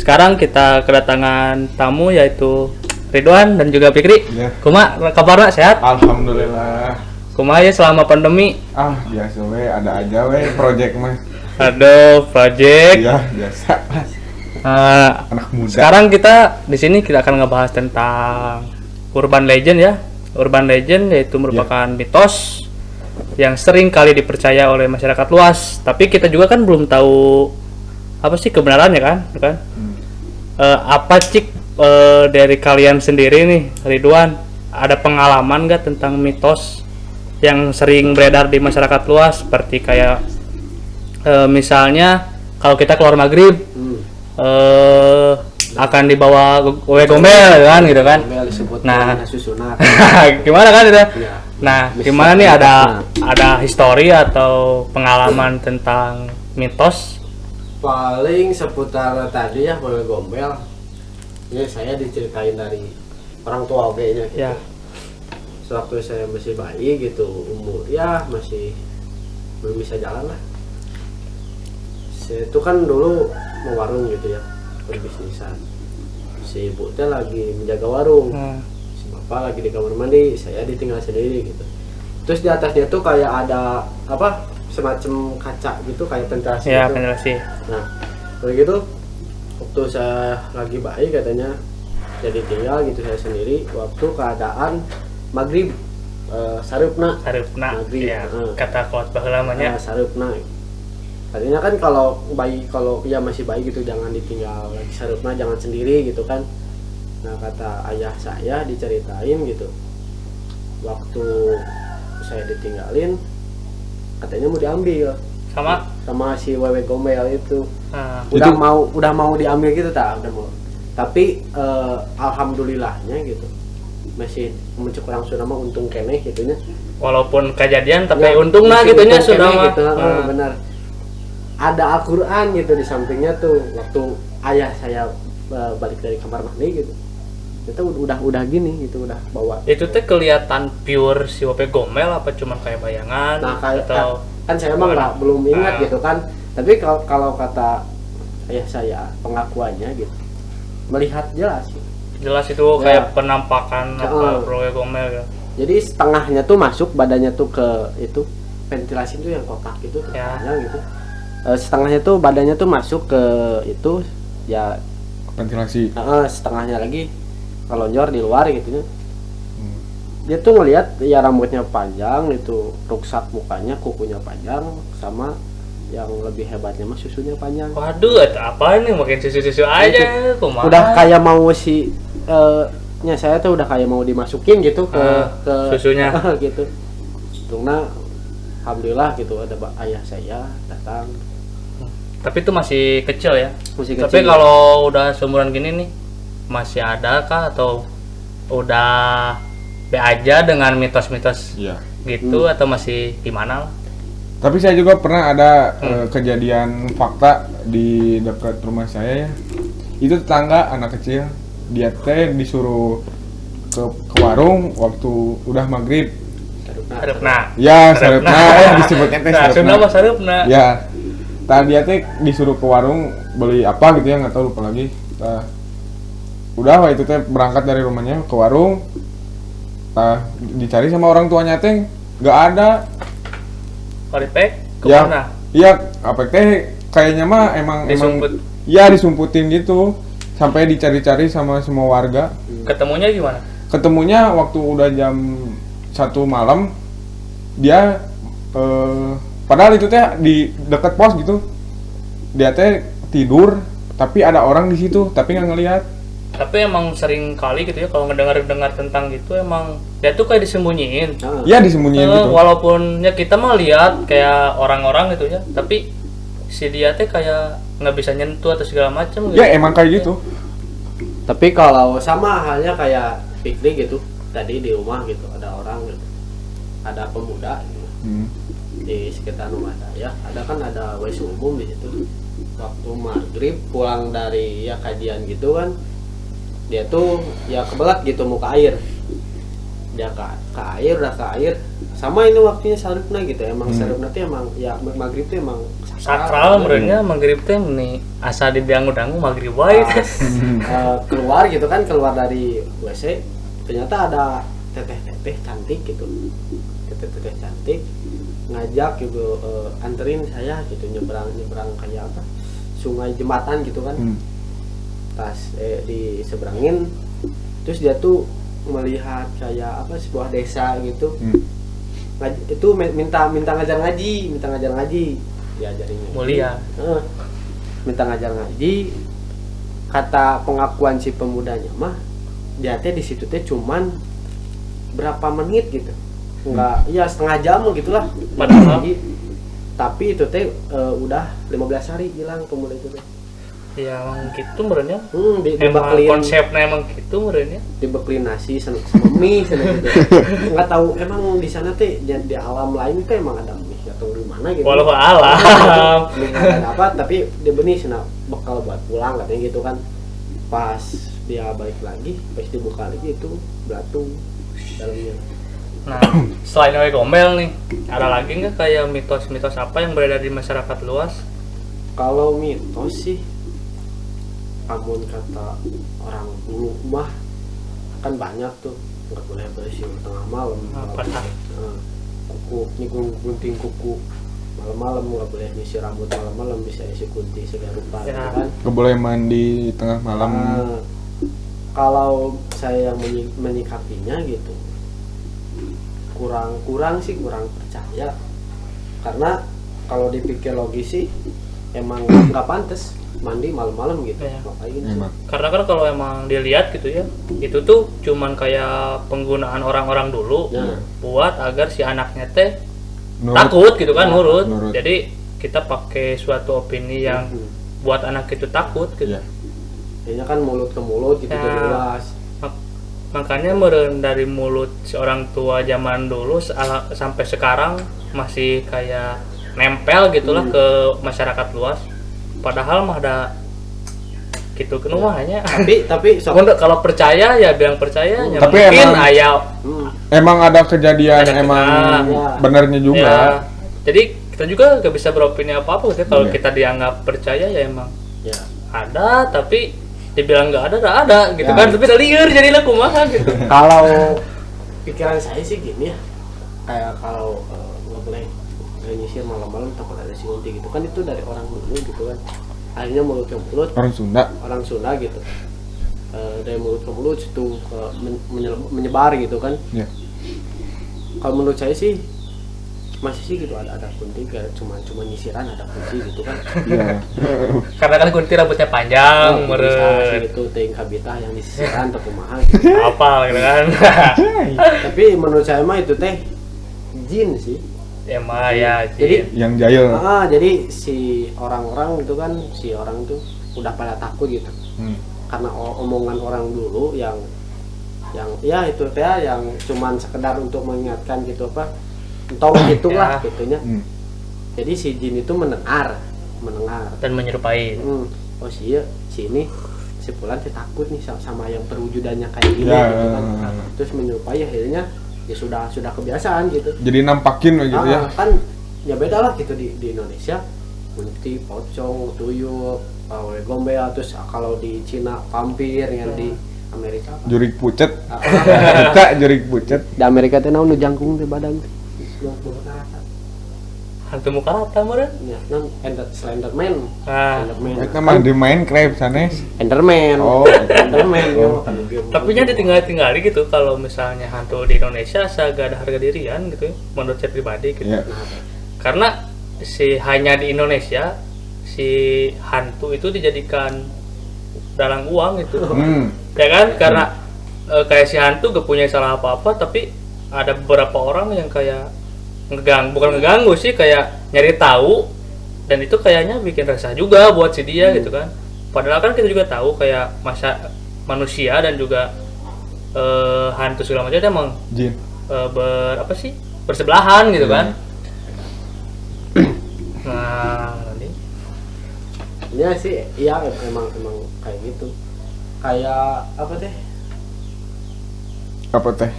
sekarang kita kedatangan tamu yaitu Ridwan dan juga Fikri. Ya. Kumaha kabarna sehat? Alhamdulillah. Kumaha ya selama pandemi? Biasa we, ada aja we project mah. Aduh, project. Iya, biasa. Anak muda. Sekarang kita di sini kita akan ngebahas tentang urban legend ya. Urban legend yaitu merupakan mitos yang sering kali dipercaya oleh masyarakat luas. Tapi kita juga kan belum tahu apa sih kebenarannya kan? Apa cik dari kalian sendiri nih, Ridwan, ada pengalaman nggak tentang mitos yang sering beredar di masyarakat luas seperti kayak misalnya kalau kita keluar maghrib akan dibawa wewe gombel kan gitu kan. Nah, gimana kan itu? Nah, gimana nih ada histori atau pengalaman tentang mitos? Paling seputar tadi ya wewe gombel. Ini saya diceritain dari orang tua nya gitu. Ya. Sewaktu saya masih bayi gitu, umur ya masih belum bisa jalan lah. Saya itu kan dulu mau warung gitu ya, berbisnisan. Si ibu teh lagi menjaga warung, si bapak lagi di kamar mandi, saya ditinggal sendiri gitu. Terus di atasnya tuh kayak ada apa semacam kaca gitu, kayak ventilasi Ya, gitu. ventilasi. Nah, kalau gitu waktu saya lagi bayi katanya jadi tinggal gitu saya sendiri waktu keadaan maghrib sarupna maghrib ya, kata kuat baheula namanya. sarupna tadinya kan kalau ya masih bayi gitu jangan ditinggal lagi sarupna, jangan sendiri gitu kan. Nah, kata ayah saya diceritain gitu waktu saya ditinggalin katanya mau diambil sama si wewe gombel itu. Udah mau diambil gitu udah mau. Tapi alhamdulillahnya gitu masih mencuk orang sudah mah untung keneh gitunya. Walaupun kejadian tapi Ya, untungnya gitunya sudah mah. Gitu. Benar. Ada Al-Qur'an gitu di sampingnya tuh waktu ayah saya balik dari kamar mandi gitu. Itu udah gini gitu, udah bawa. Itu teh kelihatan pure si wewe gombel apa cuma kayak bayangan atau kan saya emang belum ingat gitu kan. Tapi kalau kata ayah saya pengakuannya gitu melihat jelas itu kayak penampakan apa wewe gombel ya. Jadi setengahnya tuh masuk, badannya tuh ke itu ventilasi itu yang kotak itu panjang gitu. Setengahnya tuh badannya tuh masuk ke itu ya ventilasi. Setengahnya lagi kelonjor di luar gitu ya. Dia tuh ngelihat ya rambutnya panjang itu, ruksak mukanya, kukunya panjang, sama yang lebih hebatnya mah susunya panjang. Waduh, apa ini makin susu aja kumaha. Udah kayak mau saya tuh udah kayak mau dimasukin gitu ke susunya gitu. Untungnya alhamdulillah gitu ada ayah saya datang. Tapi itu masih kecil ya. Tapi Kecil. kalau udah seumuran gini nih masih ada kah atau udah be aja dengan mitos-mitos gitu atau masih gimana lah? Tapi saya juga pernah ada kejadian fakta di dekat rumah saya ya. Itu tetangga anak kecil, dia teh disuruh ke warung waktu udah maghrib. Sarupna. Ya, sarupna disebutnya teh sarupna. Ya. Tadi dia teh disuruh ke warung beli apa gitu ya, nggak tahu, lupa lagi. Udah itu teh berangkat dari rumahnya ke warung. Dicari sama orang tuanya teh nggak ada. Paripek kemana? Iya, apa teh kayaknya mah emang disumputin gitu sampai dicari-cari sama semua warga. Ketemunya gimana? Ketemunya waktu udah jam 1 malam. Dia padahal itu teh di dekat pos gitu. Dia teh tidur tapi ada orang di situ tapi nggak ngelihat. Tapi emang sering kali gitu ya kalau ngedengar tentang gitu emang dia tuh kayak disembunyiin. Iya, disembunyiin gitu. Walaupun ya kita mah lihat kayak orang-orang gitu ya, tapi si dia teh kayak nggak bisa nyentuh atau segala macam gitu. Ya emang kayak gitu. Tapi kalau sama halnya kayak Fikri gitu, tadi di rumah gitu ada orang gitu, ada pemuda gitu. Di sekitar rumah saya ada WC umum di situ. Waktu maghrib pulang dari ya kajian gitu kan, dia tuh ya kebelat gitu mau ke air. Dia ke air sama ini waktunya sarupna gitu. Emang sarupna tuh emang ya maghrib tuh emang sakral merenya maghrib teh nih asa didangu-dangu maghrib wae. Keluar gitu kan, keluar dari WC ternyata ada teteh-teteh cantik gitu, teteh-teteh cantik ngajak gitu, anterin saya gitu nyebrang kayak apa, sungai jembatan gitu kan. Tas diseberangin, terus dia tuh melihat kayak apa, sebuah desa gitu. Itu minta ngajar ngaji diajarin Mulia. minta ngajar ngaji. Kata pengakuan si pemudanya mah dia teh di situ teh cuman berapa menit gitu, enggak ya setengah jam gitulah Padahal tapi itu teh udah 15 hari hilang pemuda itu teh. ya emang gitu merenya. Emang Dibekelin, konsepnya emang gitu merenya. dibekelin nasi sama mie sana gitu. Nggak tahu emang di sana teh di alam lain teh emang ada mie atau di mana gitu. Walau alam. Mie ada apa tapi dia benih sana bekal buat pulang katanya gitu kan. Pas dia balik lagi, pas dibuka lagi itu belatung dalamnya. Nah, selain Oe Gombel nih, ada lagi nggak kayak mitos-mitos apa yang beredar di masyarakat luas? Kalau mitos sih, amun kata orang dulu mah kan banyak tuh, nggak boleh bersiul tengah malam. Apa tak? Kuku nyikung gunting kuku malam-malam, nggak boleh nyisir rambut malam-malam, bisa isi kunti segala rupa Ya. gitu kan. Gak boleh mandi tengah malam. Kalau saya yang menyikapinya gitu, kurang percaya, karena kalau dipikir logis sih emang nggak pantas mandi malam-malam gitu. Ya. Ngapain sih? Emang. Karena kan kalau emang dilihat gitu ya, itu tuh cuman kayak penggunaan orang-orang dulu Ya. buat agar si anaknya teh Nurut. takut gitu kan, Ya, nurut. nurut. Jadi kita pakai suatu opini yang buat anak itu takut gitu. Iya. Kayaknya kan mulut ke mulut gitu Ya. jadi jelas. Makanya meren dari mulut seorang tua zaman dulu sampai sekarang masih kayak nempel gitulah ke masyarakat luas. Padahal mah ada gitu kan hanya. Tapi Kalau percaya ya bilang percaya, ya Tapi mungkin emang- ayah Emang ada kejadian Ada emang ya. benernya juga. ya. Jadi kita juga gak bisa beropini apa-apa gitu. Kalau Iya. kita dianggap percaya ya emang ya ada, tapi dibilang nggak ada gitu Ya. kan. Tapi udah liar jadilah kumaha gitu. kalau pikiran saya sih gini ya, kayak kalau nggak boleh nyisir malam-malam takut ada si unti gitu kan, itu dari orang dulu gitu kan, akhirnya mulut ke mulut Orang Sunda. orang Sunda gitu. Dari mulut ke mulut itu menyebar gitu kan. Ya. Kalau menurut saya sih masih sih gitu, ada kunti kayak cuma nyisiran ada kunti gitu kan. Iya. Karena kan kunti rambutnya panjang, Bisa meren. gitu ting kabitah yang disisiran atau kumaha gitu. Apa gitu kan. Tapi menurut saya mah itu teh jin sih. Ya mah ya. Jadi- Jin. Yang jahil. Jadi si orang-orang itu kan, si orang tuh udah pada takut gitu karena omongan orang dulu yang ya itu teh yang cuman sekedar untuk mengingatkan gitu apa, entong gitulah Ya. gitunya. Jadi si jin itu mendengar Dan menyerupai. oh si ini si Fulan teh takut nih sama yang perwujudannya kayak gini Ya. gitu kan. Terus menyerupai, akhirnya ya sudah kebiasaan gitu. Jadi nampakin gitu ya. Kan ya beda lah gitu di Indonesia kunti, pocong, tuyul, Oe Gombel, terus kalau di Cina vampir, yang di Amerika apa? Jurik pucet. Ah, Kita jurik pucet. di Amerika teh naon nu jangkung teh badan teh. Hantu muka rata meren. Ya, naon Slenderman. Nah, Slenderman. Kita mah di Minecraft sanes. Enderman. Oh. Enderman. Oh. tapi nya ditinggal-tinggali gitu kalau misalnya hantu di Indonesia asa gak ada harga dirian gitu ya, menurut saya pribadi gitu. Iya. Karena hanya di Indonesia si hantu itu dijadikan dalang uang gitu. Ya kan, karena kayak si hantu gak punya salah apa-apa, tapi ada beberapa orang yang kayak bukan ngeganggu sih, kayak nyari tahu, dan itu kayaknya bikin resah juga buat si dia gitu kan. Padahal kan kita juga tahu kayak manusia dan juga hantu segala macam itu emang Jin. bersebelahan gitu Iya. kan. Nah, nanti Ya sih, iya emang kayak gitu. Kayak apa teh? Apa teh?